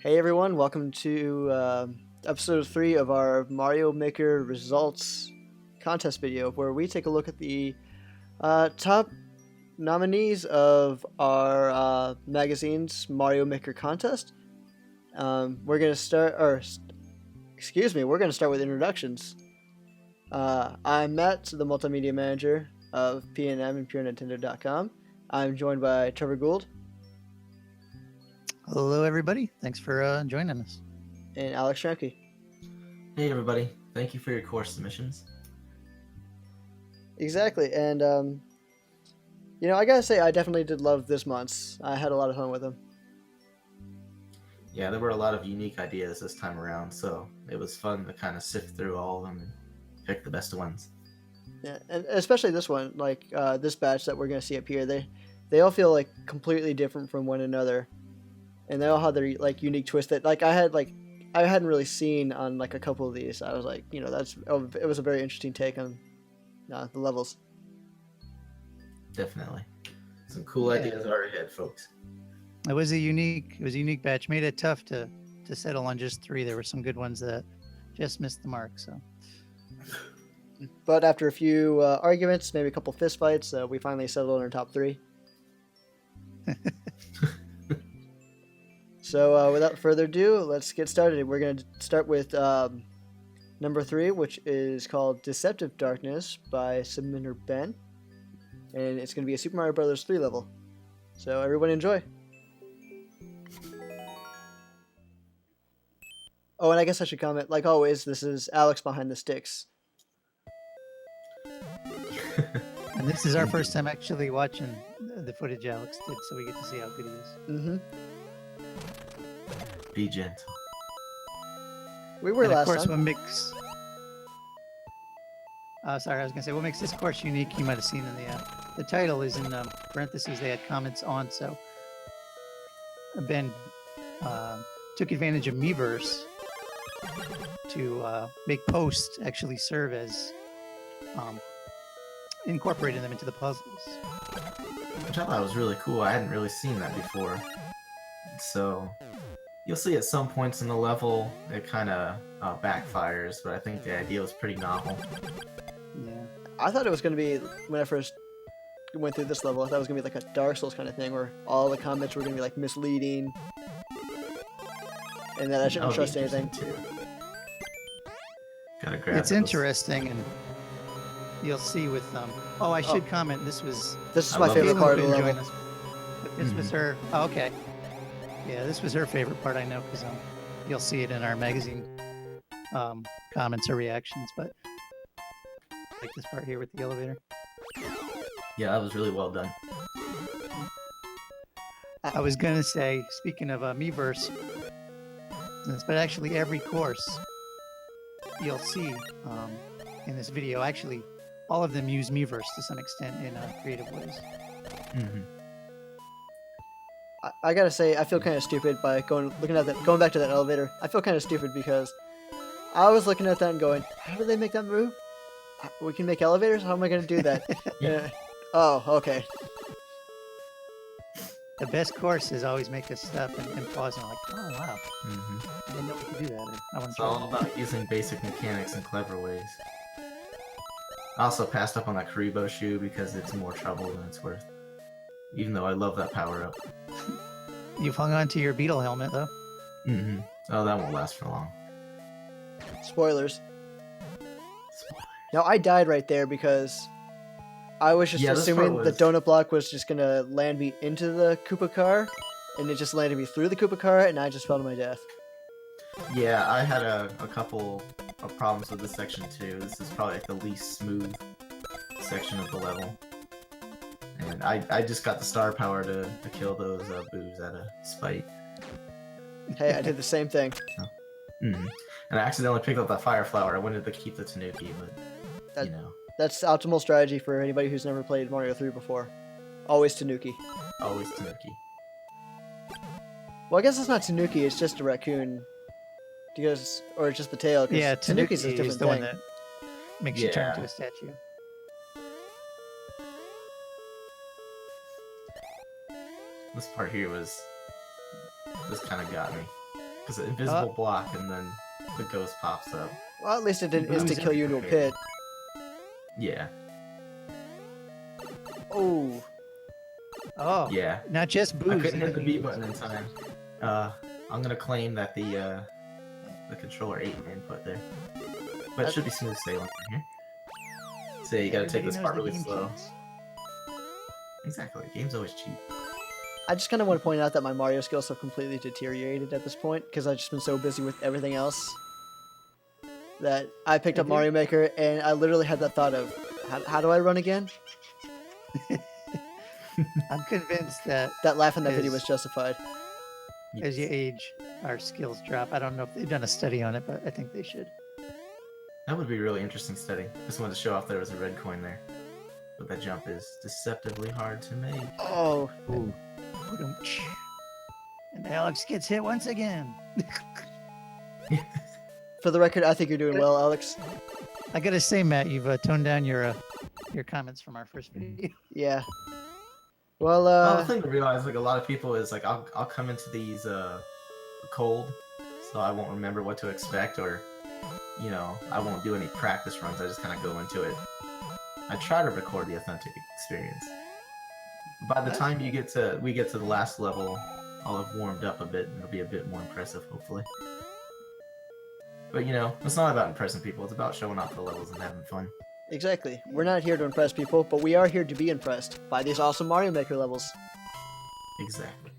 Hey everyone, welcome to episode 3 of our Mario Maker results contest video, where we take a look at the top nominees of our magazine's Mario Maker contest. We're gonna start, we're gonna start with introductions. I'm Matt, the multimedia manager of PNM and PureNintendo.com. I'm joined by Trevor Gould. Hello, everybody. Thanks for joining us. And Alex Schranke. Hey, everybody. Thank you for your course submissions. Exactly. And, I gotta say, I definitely did love this month's. I had a lot of fun with them. Yeah, there were a lot of unique ideas this time around, so it was fun to kind of sift through all of them and pick the best ones. Yeah, and especially this one, like this batch that we're gonna see up here, they all feel like completely different from one another. And they all have their like unique twist that I hadn't really seen on like a couple of these. I was like, it was a very interesting take on the levels. Definitely, some cool ideas are ahead, folks. It was a unique batch. Made it tough to settle on just 3. There were some good ones that just missed the mark. So, but after a few arguments, maybe a couple fist fights, we finally settled on our top 3. So without further ado, let's get started. We're going to start with number 3, which is called Deceptive Darkness by submitter Ben. And it's going to be a Super Mario Bros. 3 level. So everyone enjoy. Oh, and I guess I should comment, like always, this is Alex behind the sticks. And this is our first time actually watching the footage Alex did, so we get to see how good he is. Mm-hmm. Be gentle. We were last time. Of course, what makes... sorry, I was going to say, what makes this course unique, you might have seen in the title is in parentheses, they had comments on, so Ben took advantage of Miiverse to make posts actually serve as incorporating them into the puzzles. Which I thought was really cool. I hadn't really seen that before. So, you'll see at some points in the level it kind of backfires, but I think the idea was pretty novel. Yeah. I thought it was going to be, when I first went through this level, I thought it was going to be like a Dark Souls kind of thing, where all the comments were going to be like misleading, and that I shouldn't trust anything. Too. Gotta grab It's interesting, and you'll see with I should comment, this is my favorite part of the Caitlin level. us, but this was her. Oh, okay. Yeah, this was her favorite part, I know, because you'll see it in our magazine comments or reactions. But like this part here with the elevator. Yeah, that was really well done. I was gonna say, speaking of Miiverse, but actually every course you'll see in this video, actually all of them use Miiverse to some extent in creative ways. Mm-hmm. I gotta say, I feel kind of stupid by going back to that elevator. I feel kind of stupid because I was looking at that and going, how do they make that move? We can make elevators? How am I gonna do that? Yeah. Oh, okay. The best courses always make us stop and pause and like, oh wow, Mm-hmm. I didn't know we could do that. Or, I want It's to all about using basic mechanics in clever ways. I also passed up on that Karibo shoe because it's more trouble than it's worth. Even though I love that power-up. You've hung on to your beetle helmet though. Mm-hmm. Oh, that won't last for long. Spoilers. Now, I died right there because I was just assuming the donut block was just going to land me into the Koopa car, and it just landed me through the Koopa car, and I just fell to my death. Yeah, I had a couple of problems with this section too. This is probably like the least smooth section of the level. And I just got the star power to kill those boos out of spite. Hey, I did the same thing. Oh. Mm-hmm. And I accidentally picked up that fire flower. I wanted to keep the Tanuki, but That's optimal strategy for anybody who's never played Mario 3 before. Always Tanuki. Always Tanuki. Well, I guess it's not Tanuki, it's just a raccoon. Or just the tail. Yeah, Tanuki's a different is the thing. one that makes you turn into a statue. This part here was kind of got me. Because an invisible block and then the ghost pops up. Well, at least it didn't Booze insta kill you into a pit. Yeah. Oh. Oh. Yeah. Not just booze. I couldn't hit the B button in time. I'm gonna claim that the controller ate an input there. But it should be smooth sailing from here. So you gotta take this part really slow. Exactly. Game's always cheap. I just kind of want to point out that my Mario skills have completely deteriorated at this point because I've just been so busy with everything else that I picked up Mario Maker and I literally had that thought of, how do I run again? I'm convinced that That laugh in that video was justified. as you age, our skills drop. I don't know if they've done a study on it, but I think they should. That would be a really interesting study. Just wanted to show off there was a red coin there. But that jump is deceptively hard to make. Oh. Ooh. And Alex gets hit once again. For the record, I think you're doing well, Alex. I gotta say, Matt, you've toned down your comments from our first video. Yeah. Well, Well, the thing to realize, like a lot of people, is like I'll come into these cold, so I won't remember what to expect, or you know, I won't do any practice runs. I just kind of go into it. I try to record the authentic experience. By the time we get to the last level, I'll have warmed up a bit and it'll be a bit more impressive, hopefully. But you know, it's not about impressing people, it's about showing off the levels and having fun. exactly. We're not here to impress people, but we are here to be impressed by these awesome Mario Maker levels. Exactly.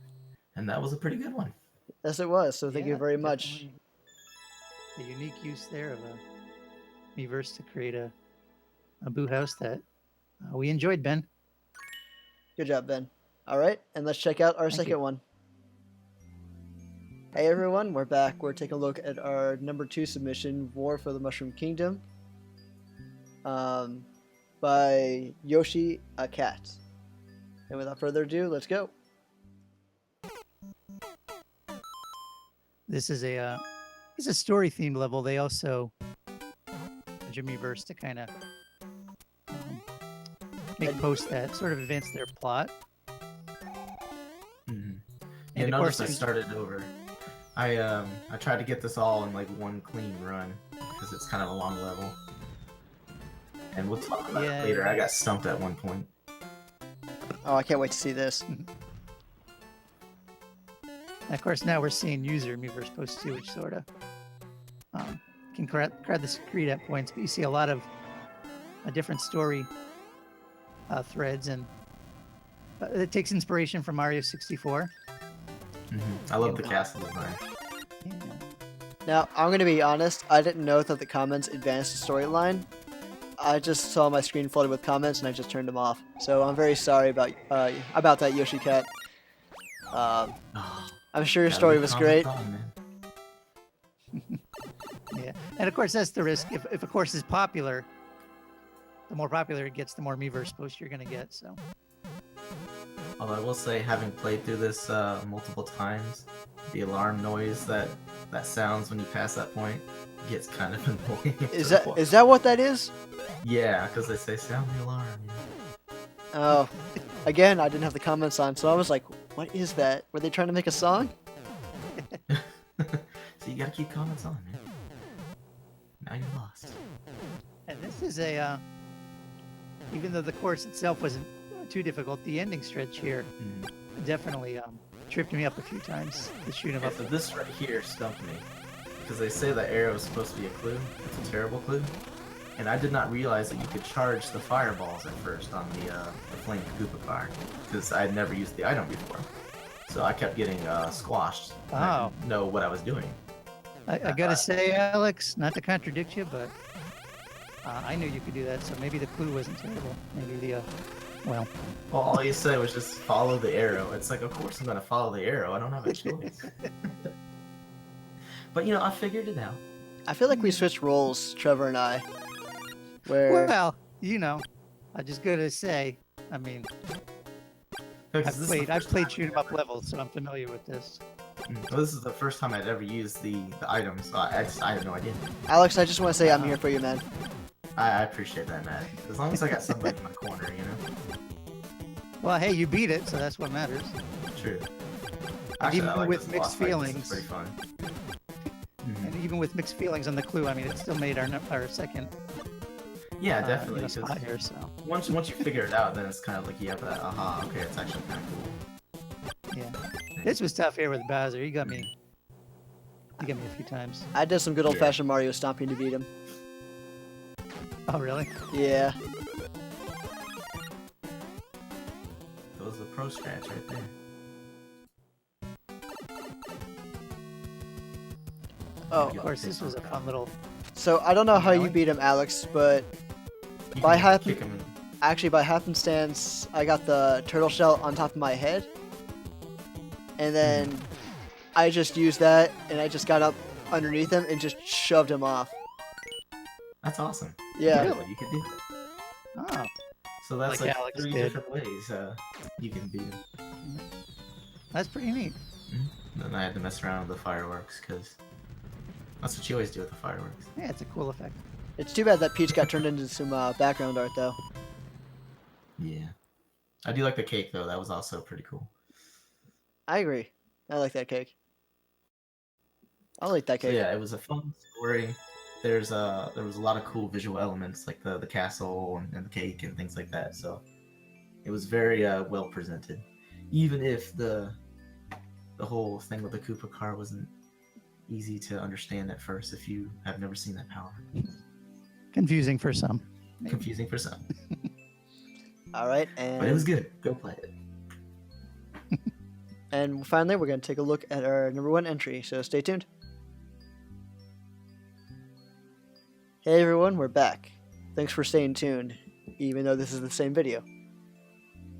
And that was a pretty good one. Yes, it was. So thank you very much. The unique use there of a Miiverse to create a Boo House that we enjoyed, Ben. Good job, Ben. All right, and let's check out our second one. Hey everyone, we're back. We're taking a look at our number 2 submission, War for the Mushroom Kingdom, by Yoshi a Cat. And without further ado, let's go. This is a story themed level. They also Miiverse to kind of make posts that sort of advance their plot. Mm-hmm. And And of notice course I started over. I tried to get this all in like one clean run because it's kind of a long level. And we'll talk about it later. I got stumped at one point. Oh, I can't wait to see this. And of course, now we're seeing user Miiverse posts too, which sort of can crowd the screen at points. But you see a lot of different story threads, and it takes inspiration from Mario 64. I love the castle design. Yeah. Now, I'm going to be honest, I didn't know that the comments advanced the storyline. I just saw my screen flooded with comments and I just turned them off. So I'm very sorry about that, Yoshi Cat. I'm sure your story was great. Yeah, and of course that's the risk. If a course is popular, the more popular it gets, the more Miiverse posts you're going to get. So. Although I will say, having played through this multiple times, the alarm noise that sounds when you pass that point gets kind of annoying. Is that what that is? Yeah, because they say sound the alarm. Oh, again, I didn't have the comments on, so I was like, what is that? Were they trying to make a song? So you gotta keep comments on, man. Now you're lost. And this is even though the course itself wasn't too difficult, the ending stretch here definitely tripped me up a few times to shoot him up. So this right here stumped me, because they say the arrow is supposed to be a clue. It's a terrible clue, and I did not realize that you could charge the fireballs at first on the flame Koopa fire, because I had never used the item before. So I kept getting squashed. Oh. I didn't know what I was doing. I gotta say, Alex, not to contradict you, but I knew you could do that, so maybe the clue wasn't terrible. Maybe the well, all you said was just follow the arrow. It's like, of course I'm gonna follow the arrow. I don't have a choice. But you know, I figured it out. I feel like we switched roles, Trevor and I. Where well, you know, I just gotta say, I mean, I've played shoot 'em up levels, so I'm familiar with this. Well, this is the first time I'd ever used the item, so I had no idea. Alex, I just want to say I'm here for you, man. I appreciate that, Matt. As long as I got somebody in my corner, you know? Well, hey, you beat it, so that's what matters. True. Even I like with this mixed boss fight. This is feelings. pretty fun. even with mixed feelings on the clue, I mean, it still made our second Yeah, definitely. 'Cause spot here. So once you figure it out, then it's kind of like you have that aha. Okay, it's actually kind of cool. yeah, this was tough here with Bowser. He got me. He got me a few times. I did some good old-fashioned Mario stomping to beat him. Oh, really? Yeah. Those are the pro strats right there. Oh, Of course, this was a fun little. so I don't know how you Really? beat him, Alex, but You By can happen- kick 'em in. actually by happenstance, I got the turtle shell on top of my head, and then I just used that, and I just got up underneath him and just shoved him off. That's awesome. Yeah. That's what you can do. Oh, So that's Like like Alex 3 did. different ways you can beat him. that's pretty neat. Then I had to mess around with the fireworks because that's what you always do with the fireworks. Yeah, it's a cool effect. It's too bad that Peach got turned into some background art, though. Yeah. I do like the cake though. That was also pretty cool. I agree. I like that cake. I'll eat that So cake. yeah, it was a fun story. There was a lot of cool visual elements like the castle and the cake and things like that. So it was very well presented, even if the whole thing with the Koopa car wasn't easy to understand at first if you have never seen that power. Confusing for some. Confusing for some, All right, but it was good. Go play it. and finally, we're going to take a look at our number 1 entry, so stay tuned. Hey everyone, we're back. Thanks for staying tuned, even though this is the same video.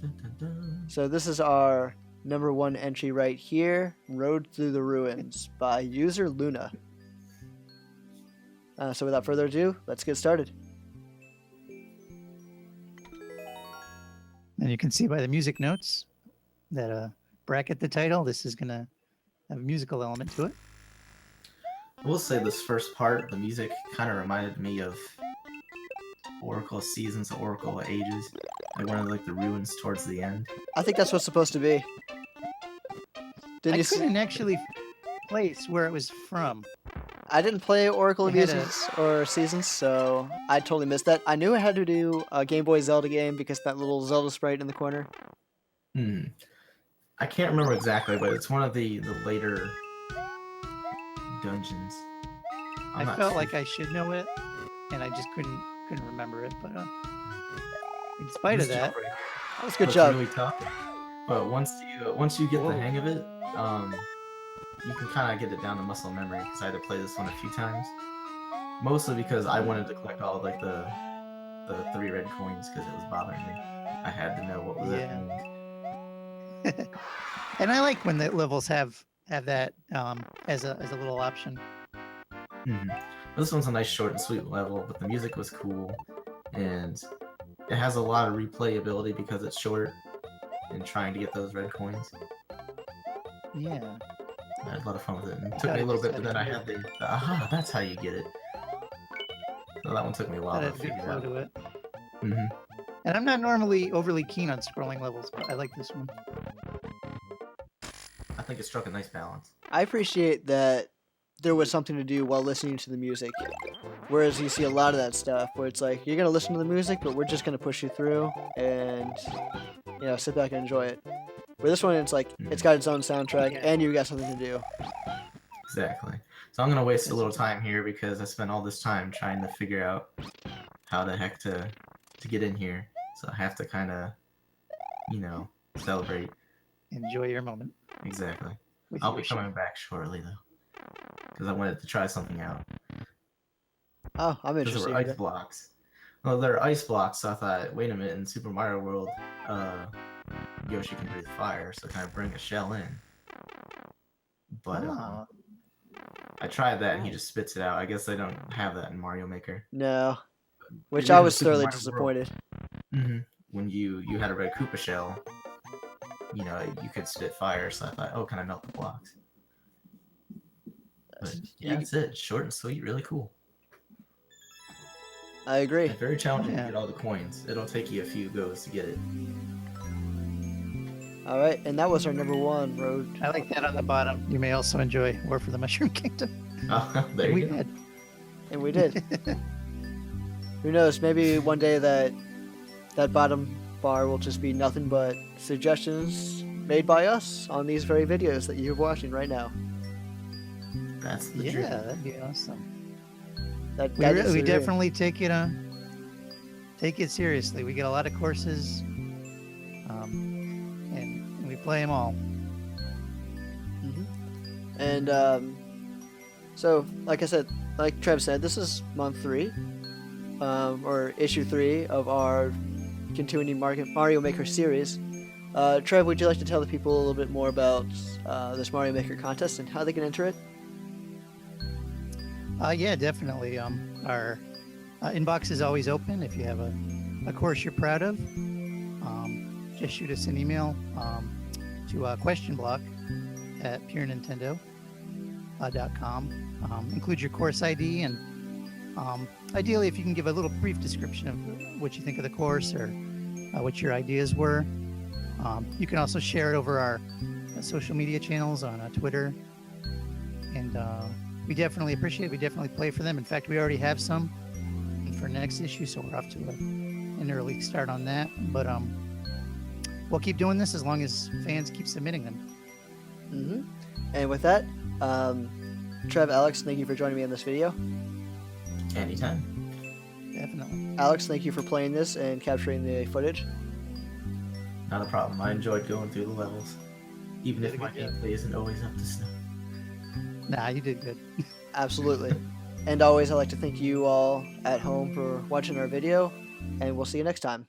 Dun, dun, dun. So this is our number 1 entry right here, Road Through the Ruins by user Luna. So without further ado, let's get started. And you can see by the music notes that bracket the title. This is gonna have a musical element to it. I will say this first part, the music kind of reminded me of Oracle of Seasons, Oracle of Ages, like one of like the ruins towards the end. I think that's what's supposed to be. Didn't I you see? couldn't actually place where it was from. I didn't play Oracle of It had a- Ages or Seasons, so I totally missed that. I knew I had to do a Game Boy Zelda game because that little Zelda sprite in the corner. I can't remember exactly, but it's one of the later dungeons. I felt like I should know it, and I just couldn't remember it. But in spite of that, That was a good it's job. really tough. But once you get Whoa. the hang of it, you can kind of get it down to muscle memory. Because I had to play this one a few times, mostly because I wanted to collect all like the 3 red coins because it was bothering me. I had to know what was Yeah. it. and I like when the levels have that as a little option. This one's a nice short and sweet level, but the music was cool, and it has a lot of replayability because it's short and trying to get those red coins. Yeah. I had a lot of fun with it. And it took me a little bit, but then I had the aha, that's how you get it. So that one took me a while Had to a good figure flow out. to it. hmm And I'm not normally overly keen on scrolling levels, but I like this one. I think it struck a nice balance. I appreciate that there was something to do while listening to the music. Whereas you see a lot of that stuff where it's like, you're going to listen to the music, but we're just going to push you through and, sit back and enjoy it. With this one, it's like, it's got its own soundtrack Yeah. and you got something to do. Exactly. So I'm gonna waste a little time here because I spent all this time trying to figure out how the heck to get in here. So I have to kind of, celebrate. Enjoy your moment. Exactly. with I'll your be coming back shortly though, because I wanted to try something out. Oh, I'm Because interested. there were ice blocks. Well, there are ice blocks, so I thought, wait a minute, in Super Mario World, Yoshi can breathe fire, so can I bring a shell in? But Oh, I tried that and he just spits it out. I guess they don't have that in Mario Maker. No. Which It I is was in Super thoroughly Mario disappointed. When you had a red Koopa shell, you could spit fire, so I thought, oh, can I melt the blocks? But yeah, that's it. Short and sweet, really cool. I agree. And very challenging Yeah. to get all the coins. It'll take you a few goes to get it. All right, and that was our number 1 road. I like that on the bottom. You may also enjoy War for the Mushroom Kingdom. Oh, there we you go. did. And we did. Who knows? Maybe one day that bottom bar will just be nothing but suggestions made by us on these very videos that you're watching right now. That's the Yeah, dream. that'd be awesome. That We, is we the dream. definitely take it seriously. We get a lot of courses, and we play them all. And so, like I said, like Trev said, this is month 3, or issue 3 of our continuing Mario Maker series. Trev, would you like to tell the people a little bit more about this Mario Maker contest and how they can enter it? Yeah, definitely. Our inbox is always open. If you have a course you're proud of, just shoot us an email to questionblock@purenintendo.com. Include your course ID, and ideally, if you can give a little brief description of what you think of the course or what your ideas were. You can also share it over our social media channels on Twitter, and we definitely appreciate it. We definitely play for them. In fact, we already have some for next issue, so we're off to an early start on that. But we'll keep doing this as long as fans keep submitting them. And with that, Trev, Alex, thank you for joining me in this video. Anytime. Definitely. Alex, thank you for playing this and capturing the footage. Not a problem. I enjoyed going through the levels, even if my gameplay isn't always up to snuff. Nah, you did good. Absolutely. And always, I'd like to thank you all at home for watching our video, and we'll see you next time.